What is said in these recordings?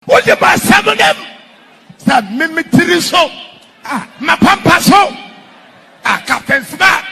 What about some of them? That mimicry so. My pampa so. Captain Smart.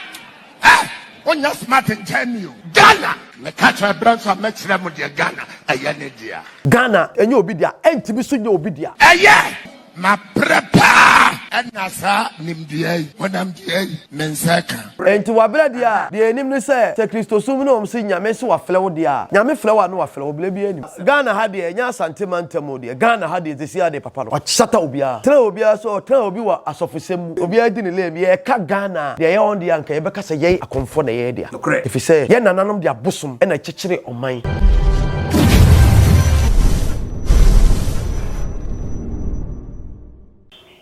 On your smart and you. Ghana. Me catch a branch of Metram with your Ghana. Ayanedia. Ghana, and you'll be there. And to be soon you'll be there. Yeah. My prepare. And Nasa Nimdia. When I'm the Mensaka. And to Abradia, the enemy say, the Christosum sing Yamesu a flower dear. Yame flower no a flower, baby. Ghana had the Asante Abakosem. Ghana had the Sia de Papa. What shut up, Bia? Tell so tell you as of Sem, Obia didn't live. Ye cat Ghana, the on the Uncle Becca ye a comfort the idea. If you say, Yan none of their bosom and a chichery on mine.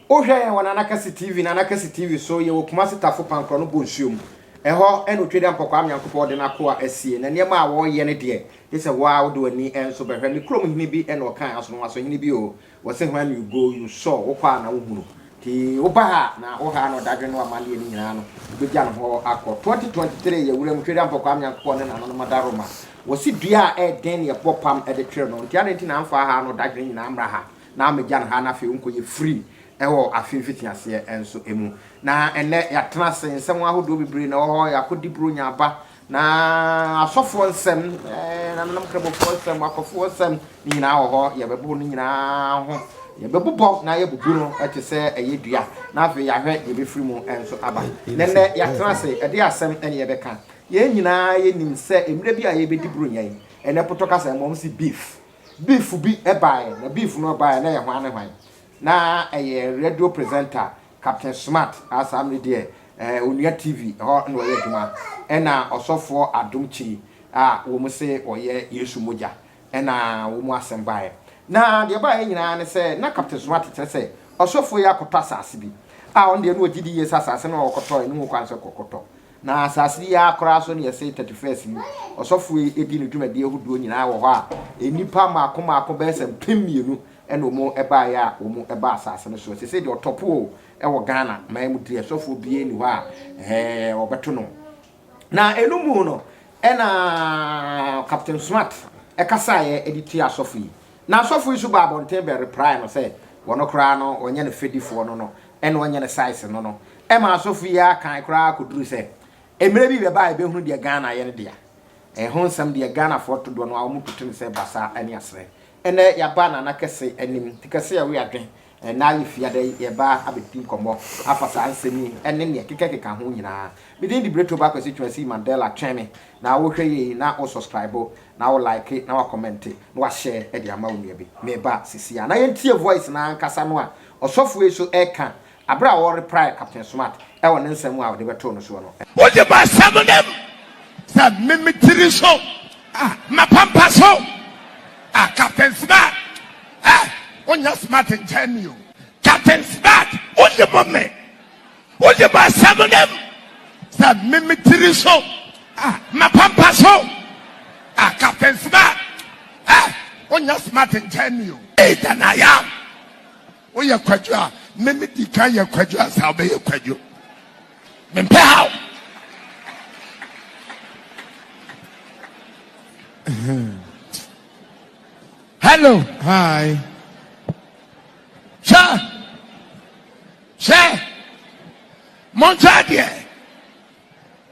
Ohe wana nakasi TV so ye wokumase tafo pankro no bonsuom eho eno twede ampokwa amyankopɔ de nakoa asie na niema a wo ye ne de yese wa wo de wani enso behwe ne krom hini bi eno kan aso no aso hini bi o wo se when you go you saw wo kwa na wo hunu ti wo ba ha na wo ha no dadwe no amale ni nyina no be gya no ho akɔ 2023 ye wuram twede ampokwa amyankopɔ ne nano no madaroma wo si dua a den ye bopam e de twere no ntia ne nti na amfa ha no dadwe nyina amra ha na amegya no ha na fe unko ye free ewo afimfiti ase enso emu na ene yatena sensem ahodo bibiri na ho yakodi bro nyaba na asofo nsem na nam krabofo nsem akofo nsem nyina ho yebebu nyina ho yebebubo na yebubu no etese eyedua na afi yahwe yebefiri mu enso aba nene yatena se ede asem ene yebeka ye nyina ye nim se emre bi a yebedi bro nyan ene potoka se mom si beef bi ebae na beef no bae na ye hwan ne hwan na radio presenter Captain Smart asamre de onua TV ho na oye duma ena osofo Adom Kyei wo mu se oye Yesu moja ena wo mu asembae na de bae nyina ne se na Captain Smart tere se osofo ya kota asase bi on de no ogidi yes asase na okoto enu kwanse kokoto na asase ya akora so ne se 31st ni osofo edi ne dwumade ehuduo nyina wo ho a enipa maako be se mpemienu eno mo eba ya omo eba asase no so se de otopo e wo Ghana ma emu die sofo bie ni ho a obeto no na enumu no ena Captain Smart e kasa ye editi asofo yi na asofo yi so ba abonten be reply no se wono kra no onye ne fedifo no ena onye ne size no e ma asofo yi akan kra koduru se emre bi be ba e be hunu de Ghana ye ne dia e ho nsam de Ghana foto do no a omo putin se basa ani asre ene yaba na nakese enim tikase ya we adwen na alifia de yeba abeti komo afasa ansemi ene ne kekeka ho nyina bidin di breto ba kwesi twasi Mandela tweme na wo hwe yi na o subscribe na wo like na wo comment na wo share e de ama wo bi me ba sisia na yentie voice na nkasa no a osofo e so eka abra wo reply Captain Smart e wo nsem a wo de beto no so no What about some of them? That mimicry so. My pampa so. Captain Smart. On your smart and you. Captain Smart. On the moment. What about some of them? That mimicry so. My pampa so. Captain Smart. On your smart and you. Than I am. Oh, you're quite you. Mimicry can you quite you as I'll be a quite you. How? Hello. Hi. Sir. Montadier.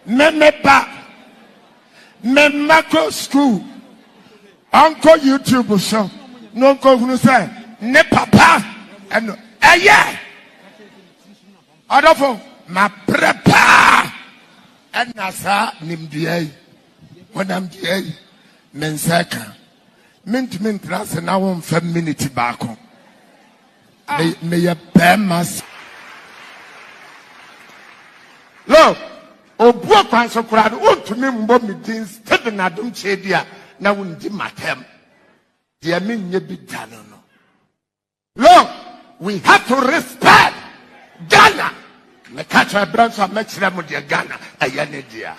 Memeba. Memako school. Uncle YouTube so. No uncle who say ne papa and yeah. Adofo ma prepare and nasa nimdiye. When I'm the mensaka. Mint ras na 1 minute back. May ya bemas. Look, Obuo Kwanso Kurado, Untumi Mbo Midins, Tete na Adom Kyei Duah, na wundi matem. Dear min ye be done. Look, we have to respect Ghana. Me catch a branch of Metram with Ghana, Ayanedia.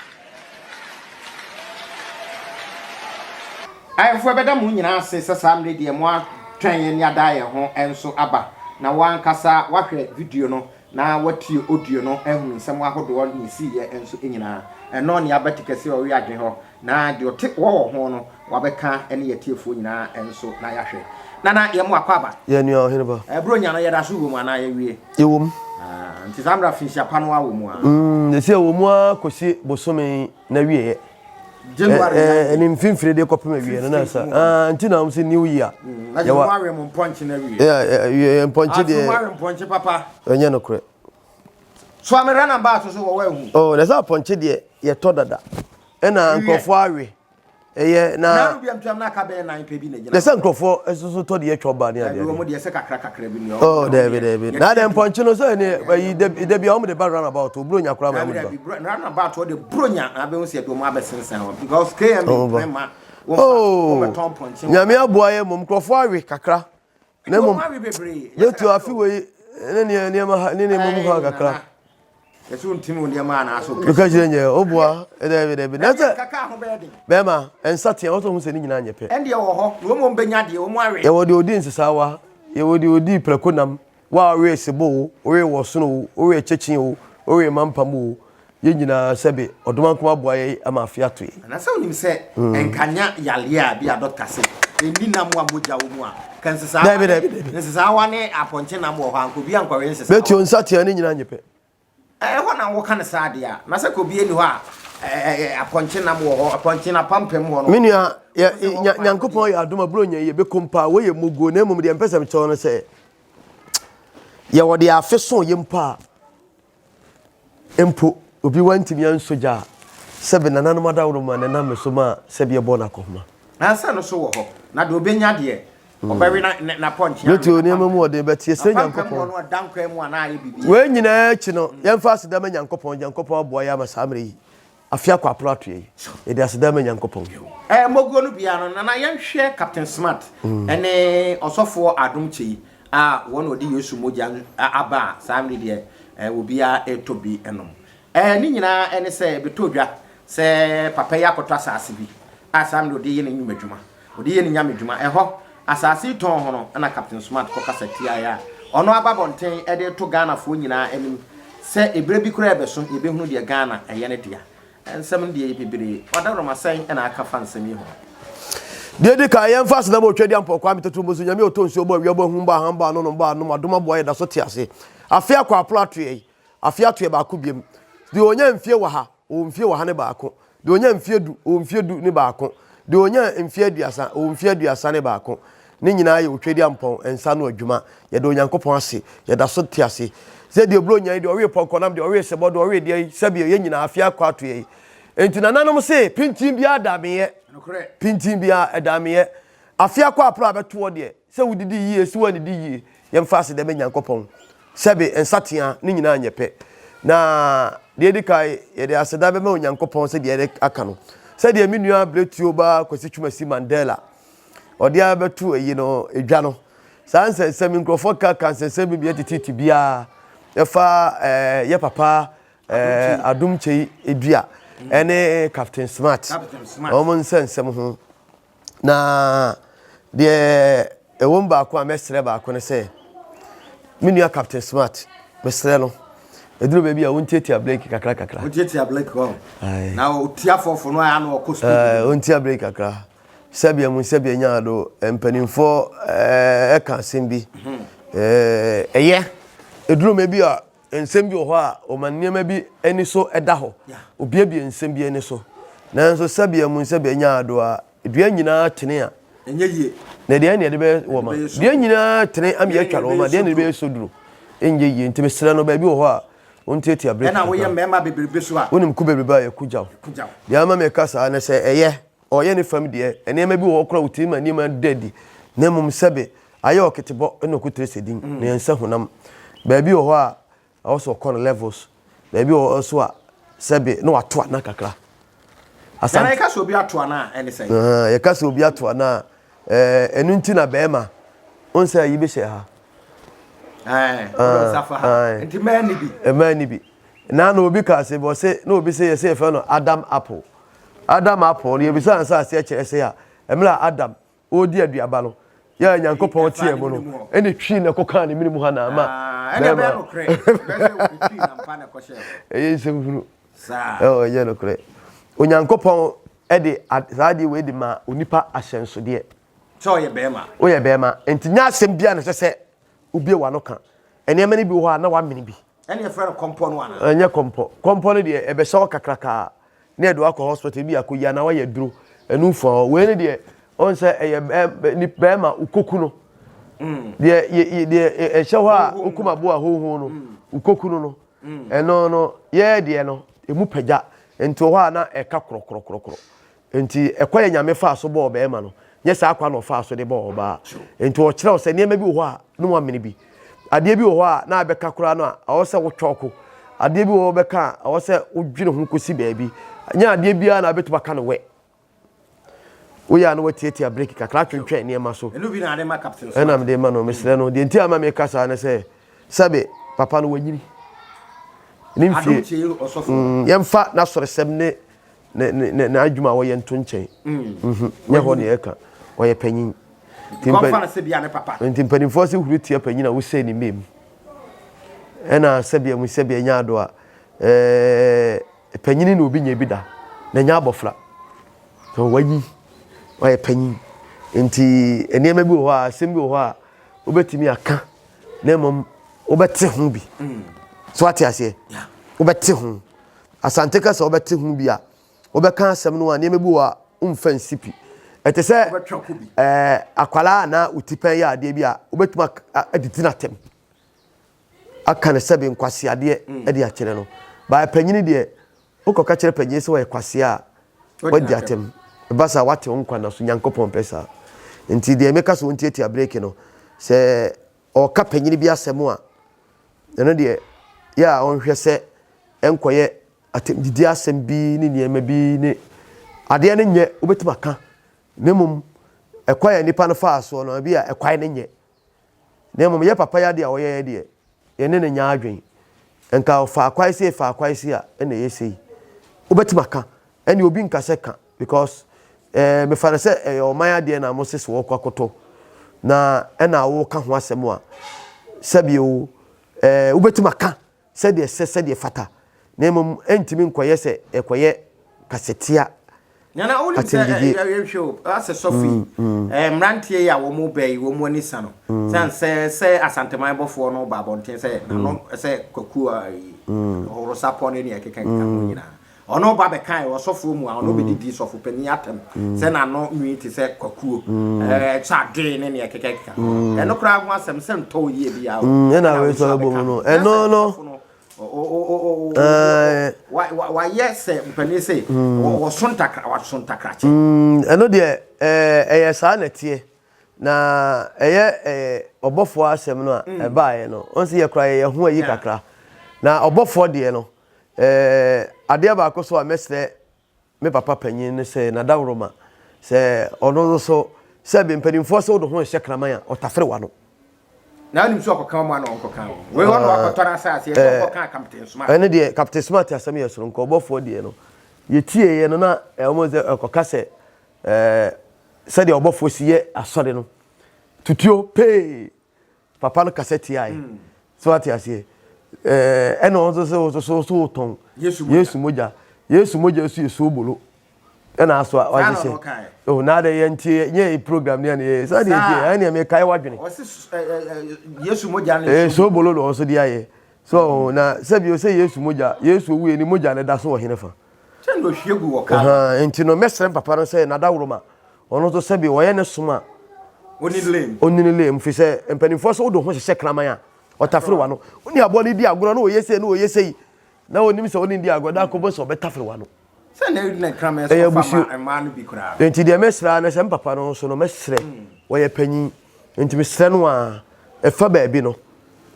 I for better moon nyina se sesam de de mo atwen ye nyada ye ho enso aba na wan kasa wahwe video no na wati audio no ehun nsem ahodo ni si ye enso enyina eno ne abatikase o wi adwen ho na de ote wo ho no wabeka ene ye tiefo nyina enso na yahwe Nana ye mo akwaba. Ye nua ohene ba. Bronya no ye da so wo mu ana ye wie. Ewom. Nti samra finsia pa no awo mu a. Ye se wo mu akosi bosome na wie. January. Eni mfimfire de kopem wie no na sa. Nti na say new year. Ye wa we mo ponche na wie. Yeah, ponche de. Aso ponche papa. Enye no kure. So amera na ba so wo wa hu. Oh, there's a ponche de ye to dada. Ena nkofo awe. Eye na bi amtwam na ka be na pe bi na gina. There's a nkofo eso to de ye twoba ne ade. Wo mo de se kakra bi ni. Oh, David. Na dem ponche no so ne de bia o mo de ba run about obronya kura ma mo de. Run about o de bronya na be hu se do mo abesensan because KM ma oh, nyame aboaye mom krofo awe kakra na mom yetu afi we ne mom ha kakra yesu ntimi ne ma na aso ka jirenye obua David na se kaka ho be de be ma ensatia wo to hu se ni nyina nyepe ende wo ho wo mom benya de wo mo awe ye wo de odi nsesawa ye wo de odi prekonam wa awe sebo owe wo sono owe chechin o owe mampamu ye nyina sebe odomanko aboaye amafia toe na se onim se enkanya yale a bi a doctor se eni na mo amoja wo mu a kan sesa nsesa wa ne aponche na mo ho anko bi ankware nsesa beti on satia ni nyina nyepe ho na wo kan sa de a na se ko bi eni ho a aponche na mo ho aponche na pampem ho no minua nyankopon ya adoma bronya ye be kompa wo ye mogo na mum de empesem chewo no se ye wo de afeso ye mpa empo obi wantimi ansoja sebe nananum adawro ma na meso ma sebe ye bona kohoma na sa no so wo ho na de obenya de obawe na ponche leti oni mamu ode betie se nyankopon no dankwa mu ana aye bibi we nyina chi no ye mfa aseda nyankopon aboa ya masamre yi afia kwa plato yi e de aseda nyankopon mogo no bia no na ye hwe Captain Smart ene osofo Adom Kyei a won odi Yesu moja aba samre de obia etobi enom ni nyina ene se betodwa se papa ya koto asase bi asam do de ye nyum adwuma odi ye nyam adwuma eho asase ton ho no na Captain Smart ko kasatia ya ono ababonten e de to Ghana fo nyina enim se ebre bi kura ebe so ebe hunu de Ghana eye ne dia ensem de bibire odaro masan na aka fansem yi ho de ka ye mfa na mo twedi ampo kwa mitetu mozu nyame otonsu obo wi obo humba hamba no ba no adoma boye da so tiase afia kwa plato yi afia to e ba ko biem de onya mfie wa ha o mfie wa ha ne ba ko de onya mfie du o mfie du ne ba ko de onya mfie aduasa o mfie aduasa ne ba ko ne nyina ye otwedi ampo ensa no adwuma ye de onyankopon ase ye da so tiase se de obro nya de owe pɔnkɔnam de owe sebo de owe de sabi ye nyina afia kwa to yi enti nananom se pintin bia adameye pintin bia adameye afia kwa apra beto de se wudidi yie se wanidi yie ye mfa ase de nyankopon sabi ensatia ne nyina anyepe na de edikai ye de aseda be ma onyankopon se de aka no se de menua bletio ba kwasi twumasi Mandela ode abeto eyi no edwa no sanse semi nkrofo ka kanse semi bi etiti bia efa ye papa Adom Kyei Duah ene Captain Smart omon sensem ho na de ewon ba ko amesre ba ko ne se menua Captain Smart mesre no eduro be bia won tietia break kakra won tietia break ho na o tia fofo no ya no ko speed won tia break kakra sabia mun sabia nya do empanimfo e kan sembi eye eduro me bia ensem bi ho a o manniema bi eni so eda ho obia bi ensem bi eni so nanso sabia mun sabia nya do a edua nyina tene a enye yie na de ene de be wo ma de nyina tene am ye twaro ma de ene be so duro enye yie ntime sere no ba bi ho a on tietia break na wo ye mema bebrebe so a wonim ku bebrebe a yakujaw de ama me kasa na se eye oye ne fam de enema bi wo kora utima ni ma dadi na mum sebe aye oketebo eno ku tresedin na yansa honam ba bi ho a also corner levels maybe also sebe no ato na kakra Asante na yeka so obi ato na ene say yeka so obi ato na enu nti na beema on say yi be she ha safa ha nti mani bi na obi ka se bo se na obi se ye fe no Adam Apple ye bi sa ansa se kire se ya emla Adam odi aduaba no ya nyankopon tie mo no ene twi na koka ne minimu ha na ma ene be no kre be se twi na mpa na kɔhye semfunu sa ye no kre onyankopon e de saadi we de ma onipa ahyensode so ye bema o ye bema enti nya asem bia na se ubie wa no ka ene mani bi ho a na wa meni bi ene ye friend kompo no ana anya kompo no de ebe se okakraka na edo akọ hospital bi akoya na wa ye duro enu fo we ne de on se eye ni bema ukoku no de e hye a okuma bo a hoho no ukoku no eno no ye de no emu pagya enti ho a na eka krokrokro enti ekoye nyame fa so bo bema no yes akwa no fa so de bo ba enti o kire o se niam bi ho a no mo amene bi ade bi ho a na abeka kura no a o se wo twoko ade bi ho beka o se odwene ho kosi baabi nya ade bia na betu baka no we wo ya no watieti a break kakra twentwe niam so enu bi na ade ma captain so enam de ma no mesre no de enti ama me kasa na se sabe papa no wanyini ni mfie Adom Kyei osofo yemfa na sore sem ne na adwuma wo ye nto nchen nya ho ne eka wo ye panyin komfa na se bia ne papa enti mpanimfo se huru tie panyin na wo se ni mem ena se bia mu se bia nya ado a panyin na obi nya bi da na nya abofra so wayi wo ye panyin enti enema bi ho a sem bi ho a obetimi aka na mom obete ho bi so ati ase obete ho asante ka so obete ho bi a obeka asem no a enema bi ho a umfa nsipi ete se akwala na utipan ya ade bi a obetuma aditi na tem aka ne sebe nkwase ade e de akere no ba panyini de ukoka kire panyi se wo kwase a wadi atem basa wate onkwa na so nyankopon pesa nti de emeka so ntieti a break no se o ka panyini bi asem a eno de ya onhwe se enkoye atem didi asem bi ni niema bi ni ade ne nye obetuma ka nemum ekwaye nipa no fa so no bi a ekwaye ne nye nemum ye papa ya de a oye de ye ne nya adwen enka fa akwaye se a ene yesi obetima ka ene obi nka se ka because me fa na se oman ade na Moses wo kwakoto na ena wo ka ho asem a sabio obetima ka se de fata nemum entimi nkoye se ekoye kasetia Nyana only say show as a Sophie mrantie ya wo mo bay wo mo anisa no say asante man bofo no babonten say no say kwaku oro sapo ne ne keka nyina ono ba be kan wo sofo mu a ono be didi sofo pani atem say na no nwiti say kwaku cha dwe ne keka eno kra ho asem sem to yie bia na we so bo no no why yes mpani say wo sontakra che eno de eye sa na tie na eye obofo asem no a e baaye no onse ye kra ye ho ayi kakra na obofo de no ade abakoso a mesre me papa panyin ne say na dawroma say ono so say be mpanimfo so do ho hye kraman a otafre wa no na nim so akoka ma na onkoka we won wakotara asase ye onkoka captain smart ene de captain smart asem ye soro nko obofo de no ye tie ye no na omo ze akoka se de obofo si ye asore no tutio pe papa no kaseti ai so ati ase ene on so ton yesu moja su yesu bolo ena aso wa se oh na de yentie nye program ne ne so de je ene me kai wadwene yesu moja ne so bolo lo so de aye so na sabi o say yesu moja yesu wu ni moja ne da so wo hene fa tendo hwegu wo ka enti no mesrem papa no say na da wuruma ono so sabi wo ye ne soma oni lem fi say empanifo so do ho hye kraman a otafre wa no oni abo ni di agoro no wo yese na onim se oni di agoro da ko bo so betafre wa no se na kraman so fa ma no bi kura enti de mesra na sem papa no so no mesre wo ye panyi enti mesre no a e fa ba bi no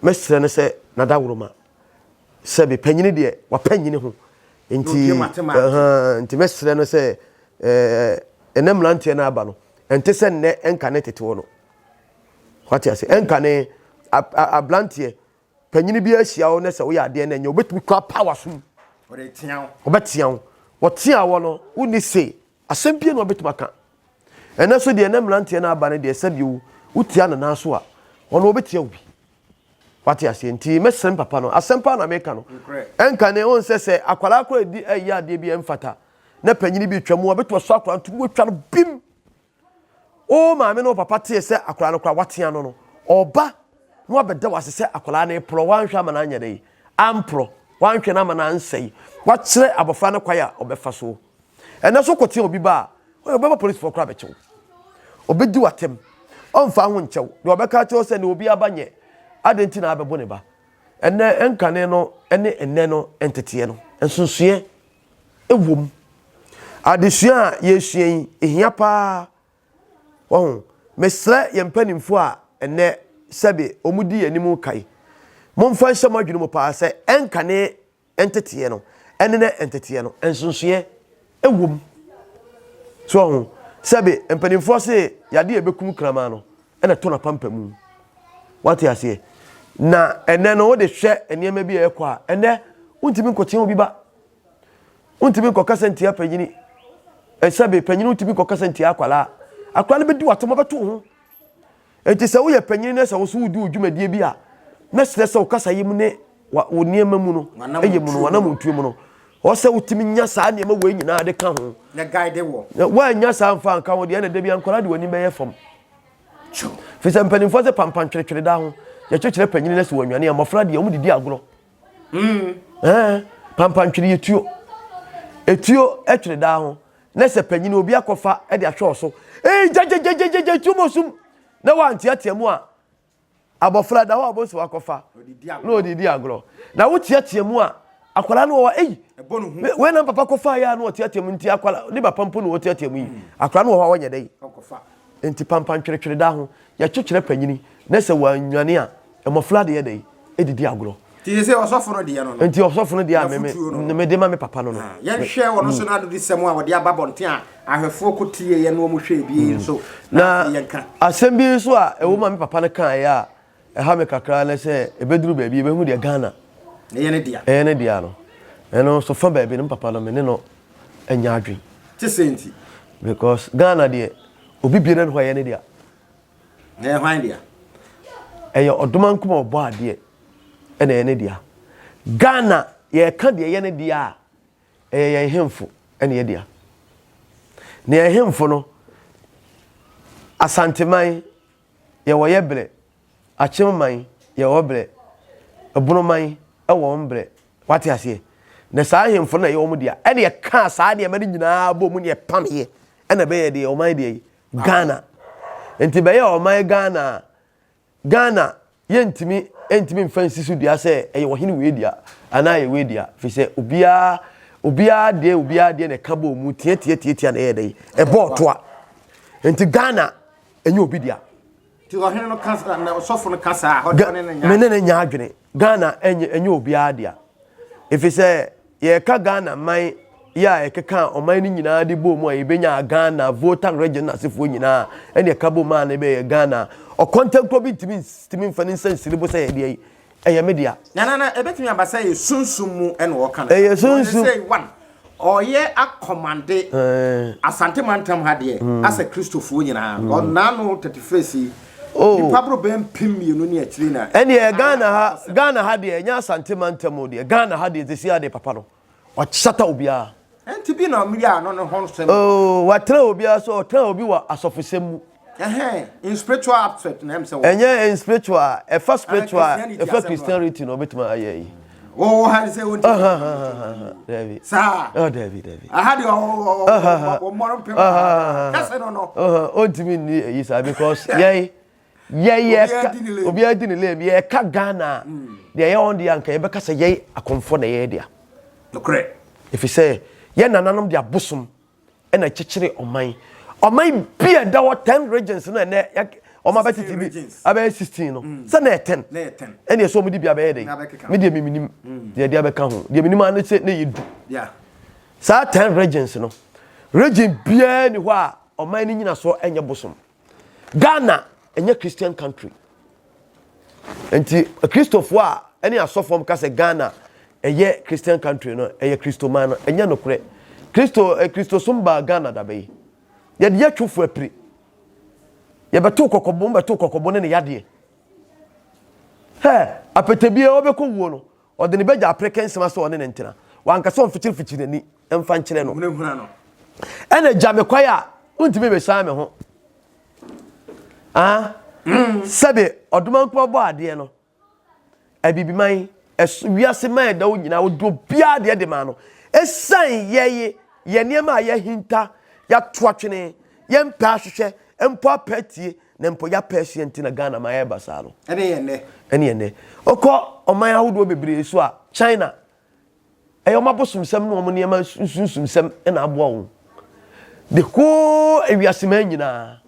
mesre ne se na da wuruma se be panyini de wa panyini ho enti mesre no se enem lantie na aba no enti se ne enka ne tete wo no what you say enka ne ablantie panyini bi ahia wo ne se wo ya de na nya obetumi kwa power sum obetian wo tia wo no woni se asempie no obetuma ka ena so de enem lantie na aba ne de se bi wo tia na na so a ono obetia obi what you say enti mesrem papa no asempa na meka no enka ne on se akwala akwa di ya de bi emfata na panyini bi twam obeto so akwa ntu wo twa no bim o maame no papa tie se akola no kra watea no oba no abeda wase se akola na pro wanhwa ama na anya dai ampro wanhwe na ama na ansei wakire abofra no kwaya obefa so ena so kote obi ba obeba police for kra be chew obedi watem onfa ho nchew de obeka chew se ne obi abanye adenti na abebo ne ba ene enkane no ene enne no entete no ensonsue ewom adesua yesuen ehia pa won mesre yempanimfo a ene sebe omudi animu kai momfa nhyɛ madwene mu pa sɛ enkane entete no ene ne entete no ensonsue ewom so sebe empanimfo se yade ebekum krama no ene to na pampa mu wate ase na ene no de hwɛ eniema bi ekɔ a ene untimi nkoten obi ba untimi nkokasa ntia panyini sebe panyini untimi nkokasa ntia akwala akwala be di wato beto ho enti sɛ wo yɛ panyini na sɛ wo so wudi odwumadie bi a na sɛ sɛ wo kasa yim ne wo niema mu no eyem no wana montuo mu no o sɛ utimi nya saa niema we nyina de ka ho na guide wo wa nya saa mfa nka wo de na de bi ankwala de wani bɛyɛ fam fi sɛ mpanimfo sɛ pampan twetwere da ho ya kyekere panyini na sɛ wanwane amofra de omu didi agoro pampan twere etuo etwere da ho na sɛ panyini obi akɔfa de ahwɛ so jajajajaja tumosum na wanti atiamu a abofra da ho aboso akɔfa na odidi agoro na wuti atiamu a akwala no wa we na papa kɔfa ya na oti atiamu nti akwala ni ba pampo no oti atiamu yi akwala no wa wanya dai akɔfa enti pampan twere da ho ya kyekere panyini na sɛ wanwane a emofla de dai edidi agoro ti se osofo no de no enti osofo no de a me de ma me papa no ya hwɛ wo no so na do disɛm a wɔde aba bonten a ahwɛfo ko tie ye no mu hwɛ bi so na asɛm bi so a ewo ma me papa no kan ya ha me kakra na sɛ ebeduru ba bi ebehu de Ghana ye ne dia no eno so fa ba bi no papa no me ne no anya adwen ti senti because Ghana de obi bi ne ho ye ne dia na hwan dia eyo odomankum obo ade ena ye ne dia Ghana ye ka de ye ne dia ye hemfo ena ye dia ne ye hemfo no Asante man ye wo ye bre achim man ye wo bre ebunu man e wo mbre wate ase na saa hemfo na ye wo mu dia ena ye ka saa de ma nyina bo mu ne pam ye ena be ye de o man de Ghana enti be ye o man Ghana yentimi mfansi so dia se eye wohene wedia ana ye wedia fi se obia de ne ka bo mu tie na ye dai e bo toa enti Ghana enye obidia ti wohene no kansa na osofo no kasa ho de ne nya menene nya adwene Ghana enye obia dia fi se ye ka Ghana man ya ekeka oman ni nyina de bo mu a yebenya Ghana voter region na sefo nyina ene ka bo ma na be Ghana o content ko bi timi mfani nsensiri bo say de eye media na ebetimi abasa ye sunsum mu ene wo kana eye sunsum say one oye akomande asante mantam ha de asa Christopher nyina na no 31 ni pabro ben pimienu ni akiri na ene Ghana ha de nya asante mantam de Ghana ha de zesi ade papa no o chata obia enti bi na omiri ano ne ho nsem watra obia so otra obi wa asofosem mu in spiritual aspect na emse wo enye in spiritual first spiritual Christianity no betima ayi ha say won David sa David I had o moron pe kase no ontimi ni eyi sa because ye obi adini le ye ka Ghana de ye on de anka ye be kasa ye Okomfo na ye dia no correct if you say ye nananom de abosom e na kyekere oman bia da 10 regions na ne oma beti TV abe 16 no se na 10 ene so mo di bia be dey me de miminim de dia be ka ho de minim an se na yedu sa 10 regions no region bia ni ho a oman ni nyina so enye bosom Ghana enye Christian country enti Christopher a ene asofom ka se Ghana eye Christian country no eye Christoman no enye no kure Christo sumba Ghana da be ye de twofo apri ye beto kokobo ne yade apetebie obekọ wuo no ode ne beja aprekensema so one ne ntina wanka so mfichiri ni emfa nkyere no ene jame kwaya untime be saa me ho Sabe oduman ko bo ade no abibiman wiase man da wo nyina wo do bia de ma no esan ye niema ya hinta ya toatwene ye mpa hwehwe empo apatie na empo ya patient na Ghana ma ya basa no ene okọ oman ahodo bebre so a China eyomabosumsem no mo niema sunsunsem na abo wo de ko wiase man nyina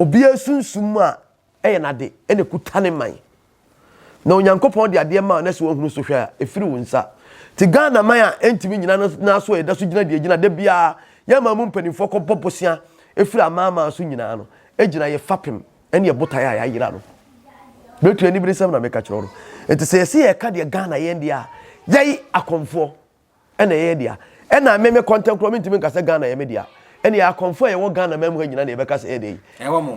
obi asunsum a na de ene kutane man na onyankopon de ade ma na se wo hunu so hwe a efiri wonsa ti Ghana man a entimi nyina na so e da so gina de gina de bia ya ma mu mpanifo ko poposia efiri amama so nyina no egina ye fapem ene ye botae a ya yira no betu ani birisam na meka kiro no enti se ye ye ka de Ghana ye ndia yai akomfo ene ye dia ena meme content kro mentimi nkase Ghana ye media ene ya akomfo ye wo Ghana mem ha nyina na ye beka se ede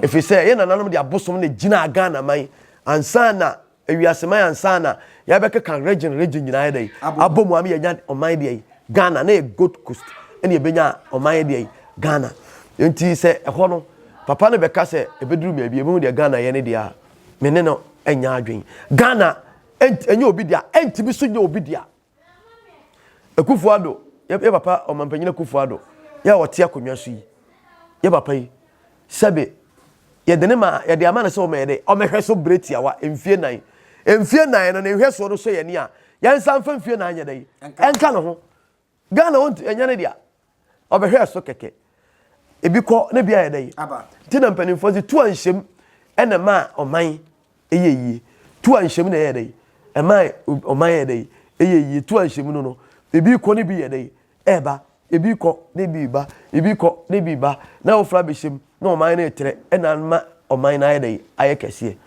efi se ye na nanom de abosom ne gina Ghana man ansana ewiaseman ansana ya beka kan region nyina ede abomu am ye nya oman de Ghana na Gold Coast ene ye benya oman de Ghana enti se eho no papa ne beka se ebeduru me bia mu de Ghana ye ne dia mene no enya adwen Ghana enya obi dia entibi so nya obi dia Ekufuado ye papa omampanyina Ekufuado ya wote akonwa so yi ye papa yi sabe ye de ne ma ye de amana se o me de o mehwe so breti awa emfie nan no ne hwe so no so ye ne a yan san fa mfie nan anya dai enka no ho Ghana won enya ne dia o behwe so keke ebi ko ne bia ye dai aba ti na mpanimfo zi tu anhyem ena ma oman eyeyi tu anhyem na ye dai ema oman ye dai eyeyi tu anhyem no ebi ko ne bi ye dai eba ebi ko ne bi ba ebi ko ne bi ba na ofra behyem na oman na etere ena ma oman na ye dai ayekese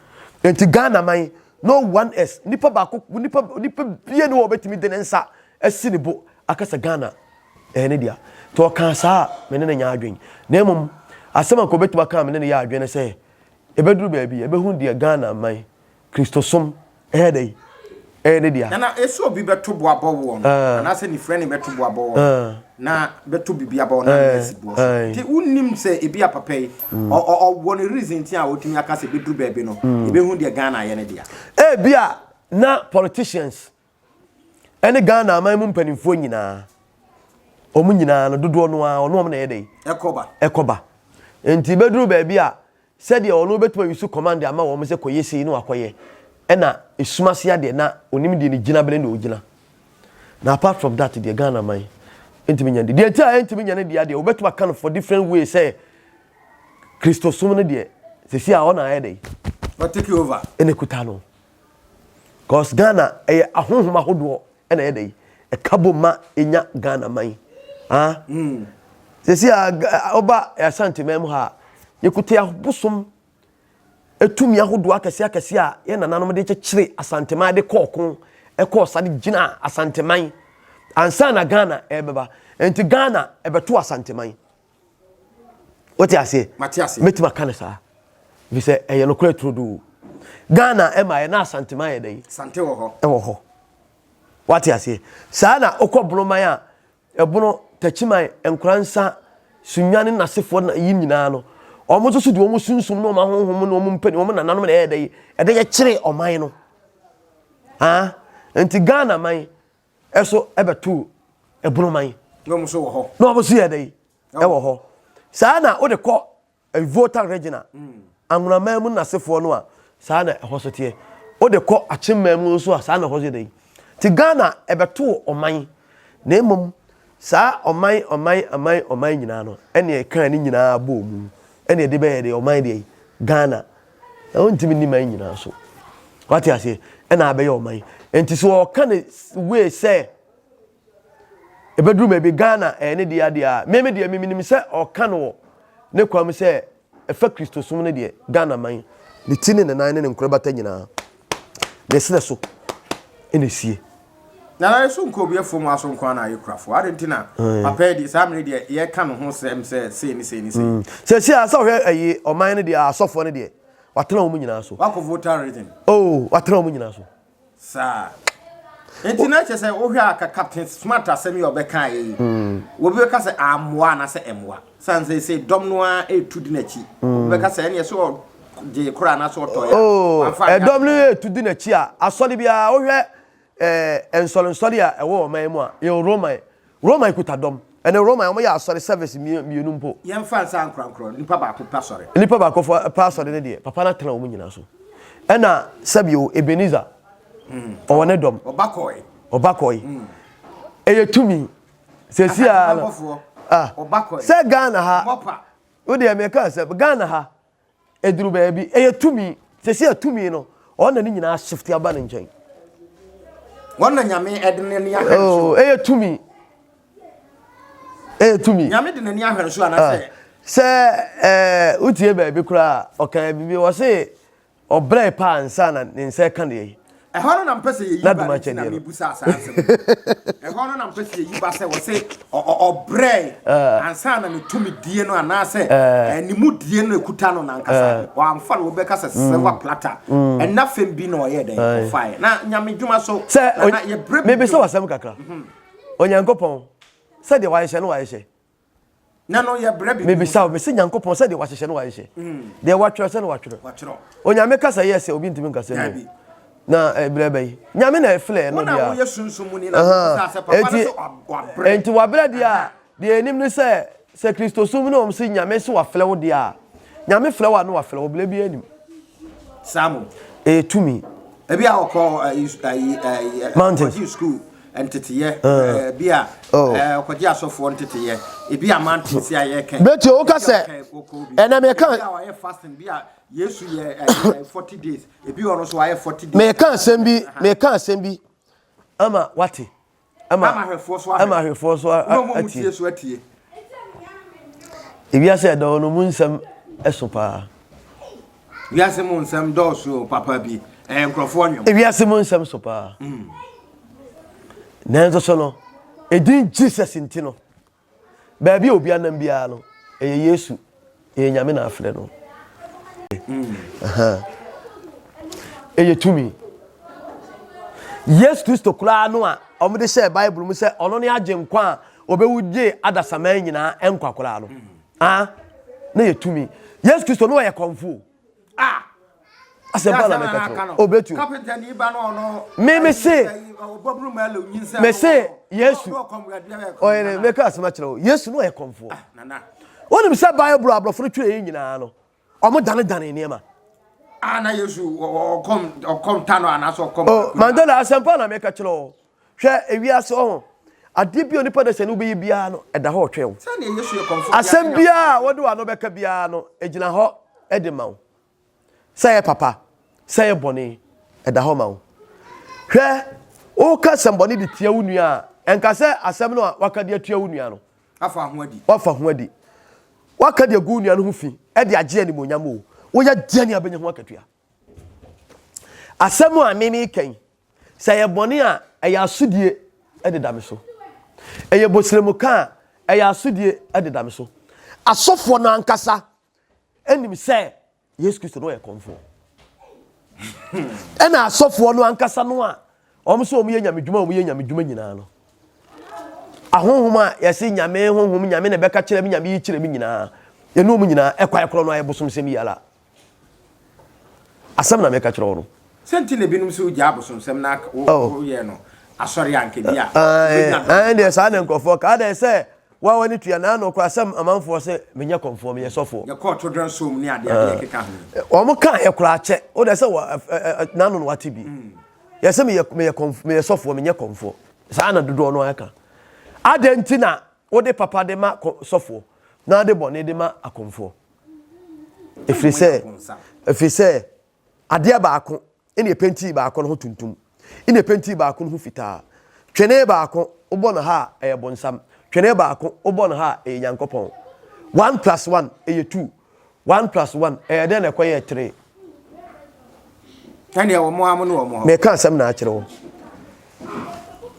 enti Ghana man no one s nipa ba ko nipa bie ne wo betimi de nsa asi ne bo akasa Ghana ne dia to kan sa me ne nya adwen na emum asema ko betima kan me ne ya adwen se ebeduru ba bi ebehu dia Ghana man Kristosom dai ne dia na eso obi beto boabo wo no na se ni friend beto boabo wo na beto bibia ba na esibo ti unnim se ebi apapai o won reason ti a otimi aka se beduru ba bi no ebehu dia Ghana ye ne dia bia na politicians ene Ghana man mu mpanimfo nyina omu nyina no dodo no a ono na ye dai ekoba enti beduru ba bi a said ye ono betuma yusu command ama wo mo se koyesi no akoye ena esumase ade na onim de ni gina bele na ogina na apart from that the Ghana man entimi nyande de tia entimi nyane de ade obetuma kan for different ways say Kristosum ne de se sia ona ade what take you over ene kutano cause Ghana ahonhoma hodo ena ade e kabo ma enya Ghana man se sia oba Asante mem ha yekutia bosom etumi ahodo akese a ye nananom de kyekire asantema de kokon sade gina asanteman ansa na Ghana ebeba enti Ghana ebeto asanteman wote ase metima kanesa vi se eye no kura trudu Ghana ema ye na asanteman ye dai sante wo ho wote ase saa na okobroman a ebono tachiman enkransa sunwane nasefo na yi nyina no omo so di omo sunsum no ma honhom no omo mpani omo nananom na ede ye kire oman no enti Ghana man eso ebetu ebunu man no omo so wo ho no omo so ye ede wo ho saa na o de ko voter regional amuna man mu nasefo no a saa na hosotie o de ko achimman mu so a saa na hoso ede ti Ghana ebetu oman na emom saa oman nyina no ene kan ni nyina bo mu ene de be de oman de Ghana na ontimi ni man nyina so wati ase ena abe ye oman enti so kan we say ebedru me be Ghana ene de ade a meme de miminim se o kan wo ne kwam se efa Kristosum ne de Ghana man ne tini ne nan ne nkrobata nyina ne sele so ene sie na so nko bi afom aso nko na ayekrafo adentina papa di samre de ye ka no ho sem se ni se asa hwe ayi oman ne de asofo ne de watena omu nyina so wako voter reading watena omu nyina so sa entina che se wo hwe aka captain smart asemi obeka yi wo bi ka se amwa na se emwa sanse se dom no a etudi na chi Obeka say na so je kura na so to ya. Oh, Adom no to di na chi a asori bia wo hwe ensori a ewo man mu a ye Roman kutadom ene Roman mo ya asori service mienu mpo ye mfa nsa ankrankro nipa ba ko pasori nipa ba ko pasori ne de papa na tena wo nyina so ena sabio Ebenezer o wone dom obakoi eye tumi sesia obakoi se Ghana ha wo de America se Ghana ha eduru baabi eye tumi sesia tumi no ona ni nyina shift aba ne nchen wonna nyame edene ni ahwe so eye tumi nyame de nani ahwe so ana se utie baabi kura okan bibi wo se obre pa ansa na nse kan de ehono na mpese yi ba na me busa asase ehono na mpese yi ba se wo se obre ansa na me tumi die no anase ni mu die no ekuta no na nkasa wa amfa no be kasa silver platter na fem bi no ye den fire na nyame dwuma so na ye bre me be se wasam kakra onyankopon se de wa yehye no wa yehye na no ye bre bi me be se me se nyankopon se de wa yehye no wa yehye de wa twere se no wa twere onyame kasa yes obi ntimi nkasa no na brebe nyame na efle no dia na wo ye sunsum ni na sa papa so wa bre enti wa bre dia de enim ni se Kristo sum no si nyame so wa fle wo dia nyame fle wa no wa fle wo ble bi enim samu tumi ebi a okọ mountains school entitiye bia okoji asofo entitiye ebi a mountains ya ye kan beti o ka se ena me kan ya fasting bia Yesu ye 40 days ebi ono so ya 40 days me kan sembi ama wati ama hwefo so ati Yesu atie ebi ase do no munsam esopa ebi ase munsam do so papa bi nkrofo onwom ebi ase munsam sopa nanzo so no edin Jesus ntino baabi obi anam bia no Yesu nyame na afre no eye tumi Yes Kristo kula no a omde share Bible mu se ono ne agenkwa a obewudie adasaman nyina enkwa kula no na ye tumi Yes Kristo no ye konfu asempa na meka obetu carpenter ni ba no ono me se obobru malo nyinsa me se Yesu oye meka asema kire Yesu no ye konfu nana woni se Bible abrofo twa nyina no omo dane niema na Yesu okom tano anaso okom mandela asempa na meka kire hwe ewiase o ade bi oni pada se no be bia no eda ho twe se na Yesu ye konfo asem bia wode wa no beka bia no egina ho ede ma wo say papa say boni eda ho ma wo hwe o ka semboni de tia wo nua enka se asem no waka de tia wo nua no afa ho adi waka de gu nua no ho fi ede age ani monyam o wo ya dia ni abenya ho akatua asem a mimi kan say boni a eya asudie ede dame so eye bosremu kan eya asudie ede dame so asofo no ankasa enim say Yes Kristo no ye konfo ena asofo no ankasa no a omso omu ye nyame dwuma nyina no ahonhoma yesi nyame honhom nyame na beka kire mi nyame yi kire mi nyina enu omu nyina ekwa ekro no ayebosom sem yala asem na meka kire wo no senti le binum se uja abosom sem na o ye no asori anke bia and sa na nkofo ka da se wa wani tua na no kwasam amanfo se menya konfo me sofo ye court dran so mu ni ade keka ho o mo kan ye kura che o da se na no wati bi ye se me konfo me sofo menya konfo sa na dodo no aka adentina wo de papa de ma sofo na de bone de ma akonfo efise ade ba ako ene penti ba ako no tuntum ene penti ba ako no fitaa twene ba ako obo no ha bonsam twene ba ako obo no ha nyankopon 1 + 1 2 1 + 1 den na kwaye 3 tani wo mo amu no wo mo me kan sam na akire wo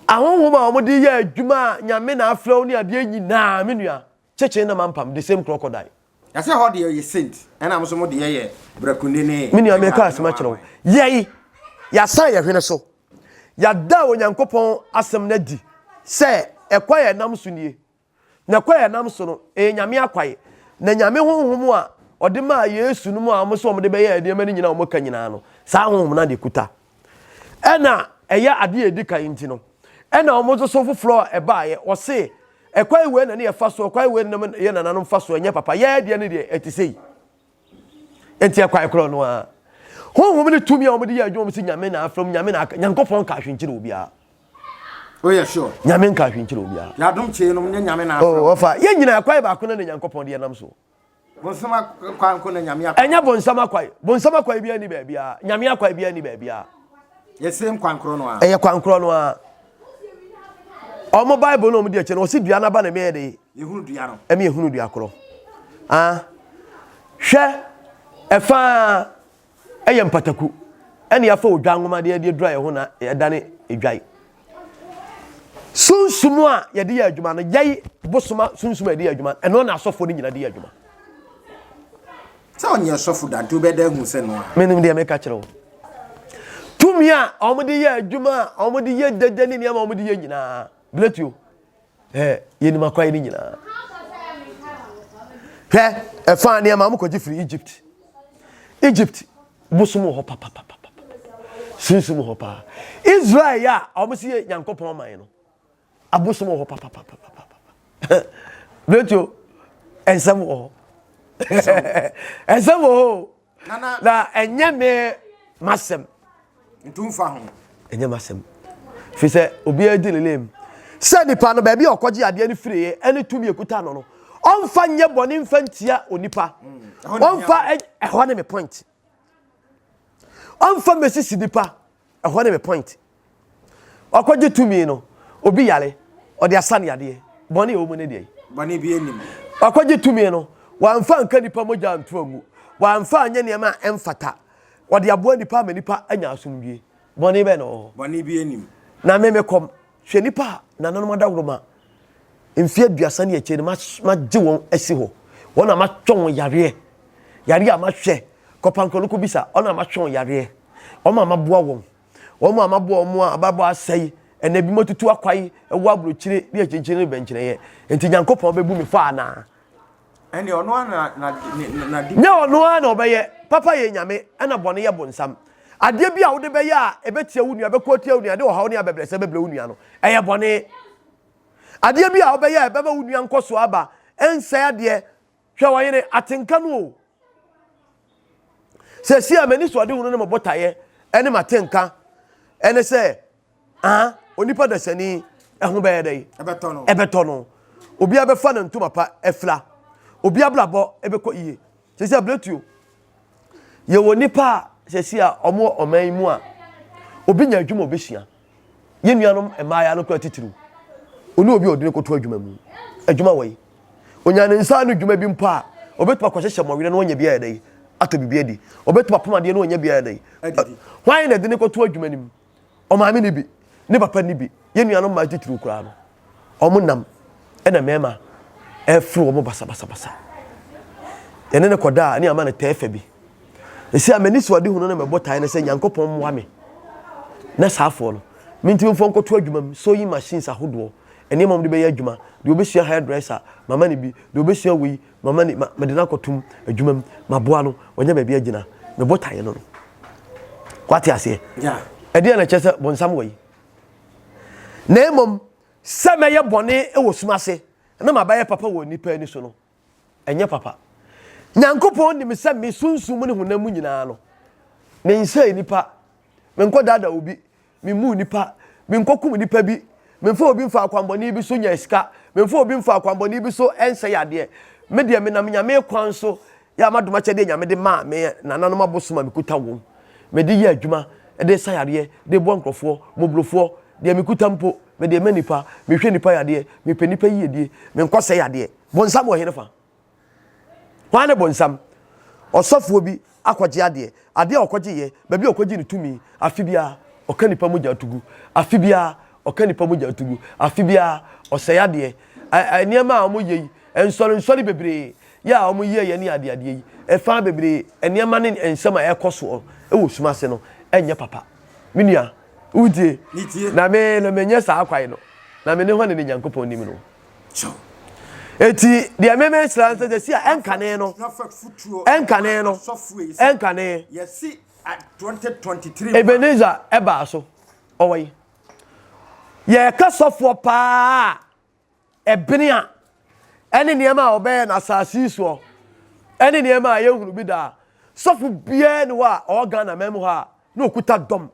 ahonhom a wo de ye adwuma nyame na afraw ni ade nyina menua cheche na mampam the same crocodile ya se ho de ye saint na am so mo de ye brakunde ne menua me kan sam akire wo yei ya san ye hwene so ya da onyankopon asem na di se ekwaye nam so nie na kwaye nam so no nyame akwaye na nyame honhom a ode ma Yesu no mu a mo so mo de be ye de ma ni nyina mo ka nyina no saa honhom na de kuta ena eya ade edika yinti no ena omo so foforo e ba ye o se ekwai we na ne ye fa so ekwai we na ye na nanom fa so enye papa ye de ne de etisei enti ekwai kro no a honhom ne tumi a omo de ye adwom se nyame na afrom nyame na nyankopon ka hwenkyire obi a oh yeah sure nyame ka hwenkyire obi a ya Adom Kyei no nyame na afrom oh ofa ye nyina ekwai ba ko na nyankopon de nam so bonsama kwan ko na nyame akwa enya bonsama kwai bia ni ba bia nyame akwai bia ni ba bia ye same kwan kro no a eye kwan kro no a omo bible no mo de ache no si dua na ba na me de ye hunu dua no emi ye hunu dua kro hwe efa eye mpataku ene afa odwa nwoma de dura ye ho na ye dane edwai sunsumu a ye de ye adwuma no yai bosoma sunsumu de ye adwuma eno na asofo ni nyina de ye adwuma sa onye asofo da to be da hu se no a menim de me ka kire wo tumi a omo de ye adwuma omo de ye dedani ni ama omo de ye nyina bletio ye ni makwai ni nyina efa ni ama mo koji free Egypt bosomo ho papa sunsumu ho pa Israel ya omo si Nyankopon man no abosomo ho papa bletio ensam ho ensam ho na enye me masem ntumfa ho enye masem fi se obi adilelem se nipa no ba bi okoje ade ni free ene tumi ekuta no onfa nye boni mfa ntia onipa onfa ehwa ne me point onfa mesisi nipa ehwa ne me point okoje tumi no obi yale ode asane ade boni o mu ne de boni bi enim okoje tumi no wanfa nka nipa moja ntoamu wanfa anye ne ma emfata ode aboa nipa ma nipa anya asomdwie boni be no boni bi enim na memekom hwe nipa na nanom adawroma mfie aduasa ne eche ne ma gye won asi ho wona ma twon yare a ma hwe kopankolo ko bisa ona ma twon yare o ma boa won o ma boa omo ababo asai ena bi motutu akwai ewo abrochire bi echenchire benchire ye enti Nyankopon bebu mi fa na ene ono na di nya ono ana obeye papa ye nyame ana bone ye bonsam ade bi a wo de be ya ebetia wunu abekotia wunu ade wo hawo ne abebrese bebre wunu ano eye bone ade bi a wo be ya ebeba wunu ankoso aba ensa ade hwe wo yene atenka no se si amani so ade wunu ne mobotaye ene matenka ene se onipa da sani ehu be yedai ebeto no obi abefa na ntuma pa efla obi ablabo ebeko iye se si abletuo ye wonipa sesi a omo oman mu a obi nya adwuma obesua ye nuanom emaaya no ko atitiru oni obi odine ko to adwuma mu adwuma wai onya ne nsa no adwuma bi mpa obetuma ko hyehye mowire no onya bia yedai ato bibia di obetuma pomade no onya bia yedai hwan na dine ko to adwuma nim o maame ni bi ne papa ni bi ye nuanom ma atitiru kura no omo nam ena mema efru omo basa ene ne koda ni ama ne tefa bi esi amani so ade hunu na mebotae ne se Nyankopon moa me na saafo no mintim fo nkoto adwuma so yi machines ahodo ene mam de be ya adwuma de obesua hairdresser mama ne bi de obesua wi mama ne medina kotum adwuma maboa no wonya ba bi agina mebotae no kwati ase ya ede na chese bonsam wi na mom se meye bone e wosumase na mabaye papa wo nipa ni so no enye papa Nyankopon ni mesa me sunsum ne honam nyina no me nsa nipa me nko dada obi me mu nipa me nkokum nipa bi me mfa obi mfa akwamboni bi so nya esika me mfa obi mfa akwamboni bi so ense yade me de me nam nyame kwan so ya madoma chede nyame de ma me nananom abosoma me kuta won me de ye adwuma e de sa yade de bo nkrofo mobrofo de me kuta mpo me de me nipa me hwe nipa yade me pe nipa yedie me nkose yade bonsam wo henefa wane bonsam osofo bi akwaje ade okwaje ye ba bi okwaje ni tumi afibia okanipa moja atugu afibia okanipa moja atugu afibia oseyade eniema a omo yeyi ensori bebre ya omo ye ni ade yi efa bebre eniema ne ensama ekoso ewo sumase no enye papa minia udie na me no menye sa akwai no na me ne ho ne Nyankopon nim no eti de meme sranse de sia enkane no enkane no enkane yesi at 2023 Ebenezer eba so owai ye ka sofo pa ebene a ene niema obe na asasi so ene niema ye hunu bi da sofo bia ne wa organ na memu ha na okuta dom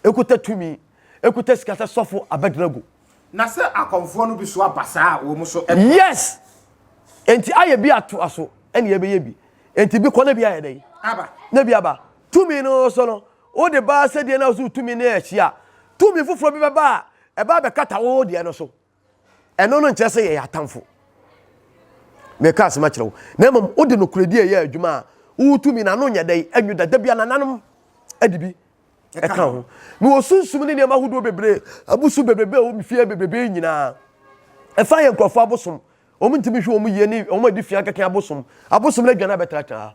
ekuta tumi ekuta sikasa sofo abedrago na se akomfo no bi so abasa wo mu so yes enti aye bi ato aso ene ye be ye bi enti bi kona bi aye dai aba na bi aba tumi no so no o de ba se de na so tumi na ehia tumi fufuro bi beba e ba be kata wo de no so eno no nche se ye atamfo me ka se ma kire wo na mom o de no kuredi ye adwuma wo tumi na no nya dai anwuda da bia na nanom adibi e ka ho me wo sunsum ne ma hudo bebre abusu bebrebe o mi fie bebrebe nyina e fa ye nkrofo abosom o mu ntimi hwe o mu ye ni o mu adi fia keke abosom na dwana betratra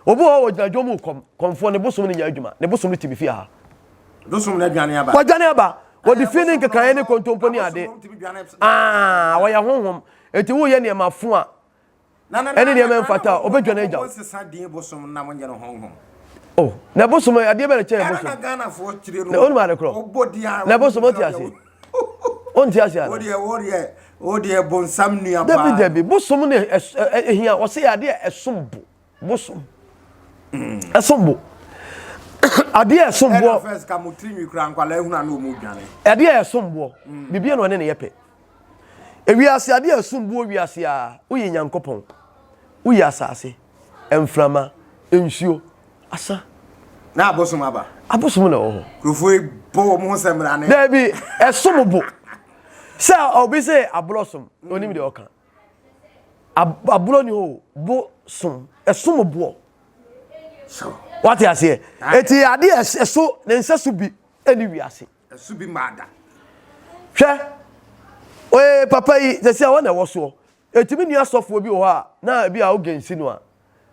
obo o gina dwomu komfo ne bosom ne nya adwuma ne bosom ne timi fie ha bosom na dwane aba wa dwane aba wo di fie ne keke ne kontompo ni ade wo ya honhom enti wo ye ne ma fo a ene ne ma mfata obedwane agya wo sesa din bosom na mo nye no honhom oh na bosom ade be na che bosom na Ghana fo kire ro na onu ma de kro obodia na bosom ti ase on ti ase ala odie bonsam nua ba David bosom ne ehia wo se ade esombo bosom esombo ade esombo first ka mutri mi kra nkwala ehuna na omu dwane ade esombo bibie no ne ne yepe ewiase ade esombo wiase a uyi nyankopon uyi asase emframa ensuo asa na abosom aba abosom na wo krofo bo mo semra ne David esombo se obi se ablosom onim de oka ablo ni ho bo som esombo so what you say eti ade eso ne nsesu bi eni wiase esu bi mada hwe oye papa yi se se wona wo so etimi ni asofo bi wo ha na bi a ogensi no a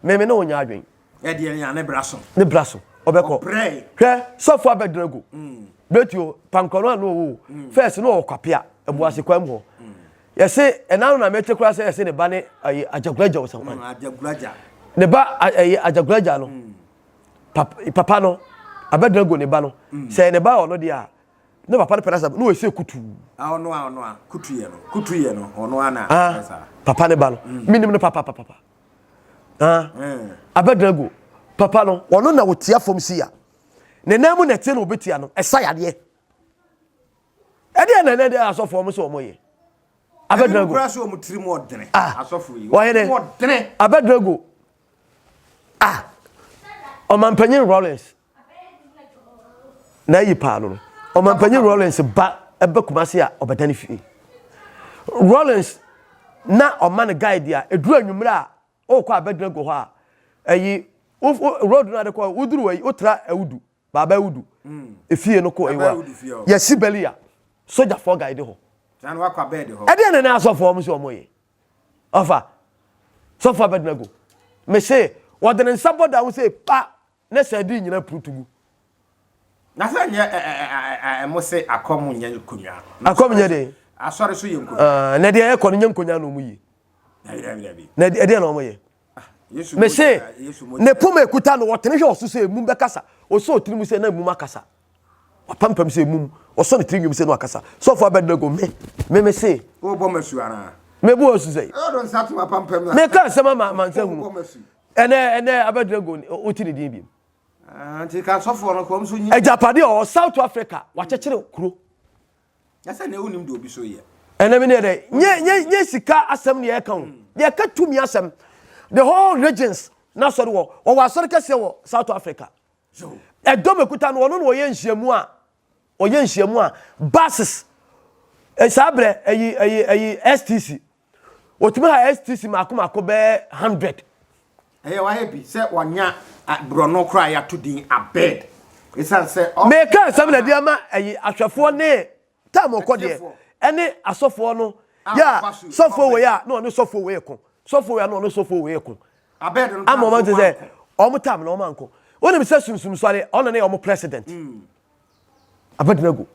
meme na onya adwen e de ya ne braso obeko hwe sofo abedrago betio pankono anu wo first no okwapia ebuase kwam ho yese enanu na mete kura se yese ne ba ne ajagulaja wo san ajagulaja ne ba ajagulaja no papa no abedrago ne ba no se ne ba ono dia ne papa ne perasa no ese kutu ono kutuye no ono ana papa ne ba no minim no papa abedrago papa no ono na wotia fom sia ne namu na te no obetia no esa yade ede na ne de asofo mo so mo ye abedrago kuraso o mutiri mo odene asofo yi mo odene abedrago Omanpanyin Rollins na yi pa no Omanpanyin Rollins ba ebe kumase a obedani fi Rollins na oman guide ya eduru anwumra a o kwa abedrago ho a ayi road na de kwa uduru wi otra awudu baba awudu efie no ko ewa yesi belia soldier for guide ho tan wa kwa bed ho ede na asofo mo so moye ofa so for abedrago me say wodene nsaboda wo say pa na sadi nyina prutugu na sa nye mo se akom nya konwa akom nya de asore so ye nko na de e kono nya nkonya no mu yi na de na omo ye me say ne poma ekuta no wotene hwe oso se mum be kasa oso otiri mu se na mum akasa wapampam se mum oso ne tiri mu se no akasa so for abedrago me say o bo masu ana me bo oso say o don sat ma pampam na me ka sema man se hu ene abedrago otiri din bi anti ka sofo no ko mso nyi ejapade o South Africa wachekere kuro yasa ne unim de obi so ye ene me ne de nye sika asem ne ye kan ye ka tumi asem the whole regions na so wo wasore kase wo South Africa so edom ekuta no no ye nhyiamu a buses esabre ayi STC otumi ha STC makoma be 100 wa happy se wonya brono kra ya to din abed isan se me ka sam na dia ma ayi ahwefo ne tam okode ene asofo no ya sofo we ya no sofo we ko sofo we no sofo we ko abed no am moment say omo tam na omo anko woni me say sumsum sware ono na omo president abed na go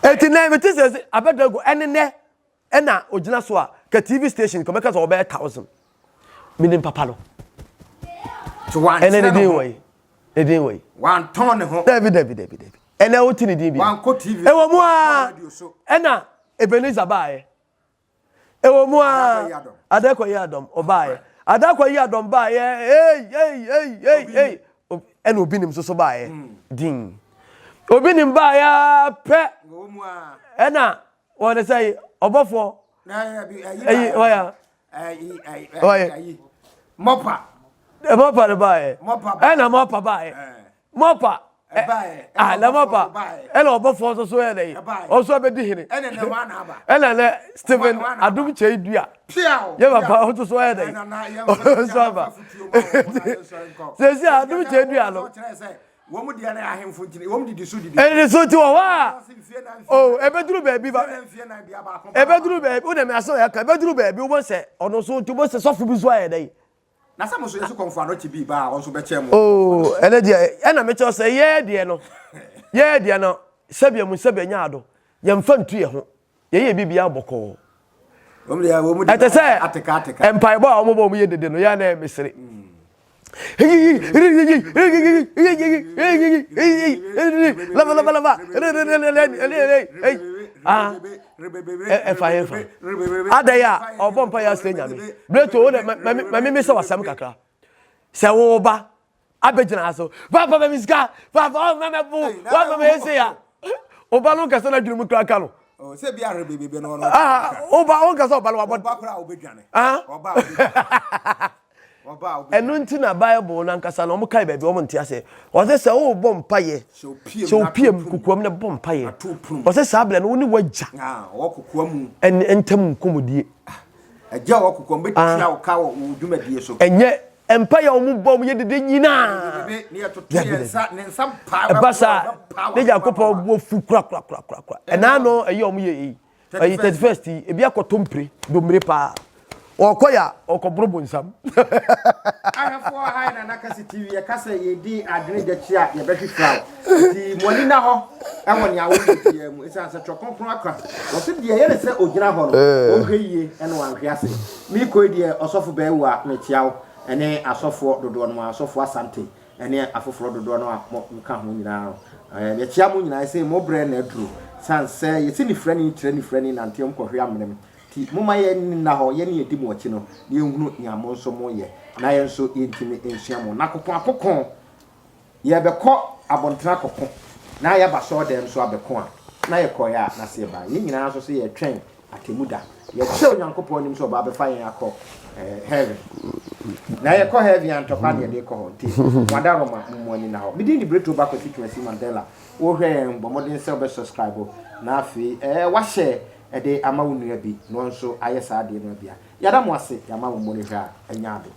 eti na me say abed na go ene ne ena ogina so a ka TV station ko meka so obe 1000 minim papa no to one ene ne din way e din way one ton ho David ene o tini din bi one ko TV e wo mu a ena Ebenezer baaye e wo mu a Adakwa Adom obaaye Adakwa Adom baaye hey ene obi nim so baaye din obi nim baaye pe wo mu a ena won say obofo ayi oya ayi mopa mopa de baaye ena mopa baaye mopa la mopa ena obofo so ene o so be di hini ene ne wa na aba ena ne Stephen Adom Kyei Duah ye papa o so ene so aba se Adom Kyei Duah no wo mu dia na ahemfo ntini wo mu didi so ene so ti wa oh ebeduru baby ba ebeduru baby una me aso ya ka ebeduru baby wo se ono so ti bo se sofo bi so aye dai na sa mo so yesu Okomfo Anokye bi ba on so be che mo oh ene dia ena me che se ye die no sabia mu sabia nya ado ye mfa ntu ye ho ye bibia aboko wo mu dia ateka empire bo mo bo mu ye dede no ya na mesere lava adaya obompa ya senya me breto o me se wasam kakra se wo ba abegina aso papa me miska papa o me bu wa me ese ya oba no kasa na dwunu kraka no o se bia rebebebe no oba o kasa oba no wa oba kura obedwane oba enu nti na Bible na nkasa na omo kai baabi omo ntia se o se o bom paye so piem kukuam na bom paye o se sabele no ni wagja o kukuam entam nkomodie agya o kukuam betia o ka wo dwumadie so enye empire omo bom ye dede nyina ne ya toto yensa ne nsam pa basa ne Jacob bo fu kra ena no eyi omo ye eyi 31st ebi akotompre domre pa okoya okobrobo nsam ahafo ha na nakasi TV ya kasa ye di adwene dachi a ye behwehwa di moni na ho ewoni awo die mu isa se twokonkron akra wo se die ye ne se ogina ho no o hweye ene wanhwe ase mi ko die osofo ba ewu a mechiawo ene asofo dodo no asofo Asante ene afoforo dodo no ka ho nyina ye chia mu nyina se mo bre na aduro sanse ye ti ni frani na ntem ko hwe amnem muma ye na ho ye ne edi mu ochi no ye hunu nyamo nso mo ye na ye nso yentimi ensua mo na kokon ye beko abontra kokon na ye ba so dem so abeko a na ye koya na se ba ye nyina so ye twen atemuda ye che onyankopon nim so ba be fa ye akọ heaven na ye ko heaven antokwa ne de ko ho ti wadaro ma mo ni na ho bidin di breto ba ko titwesi Mandela wo hwe mbomodin se be subscribe na afi wa share ede ama wonu ya bi no nso ayesa ade no bia yada mo ase ya ma mo ne hwa anya ade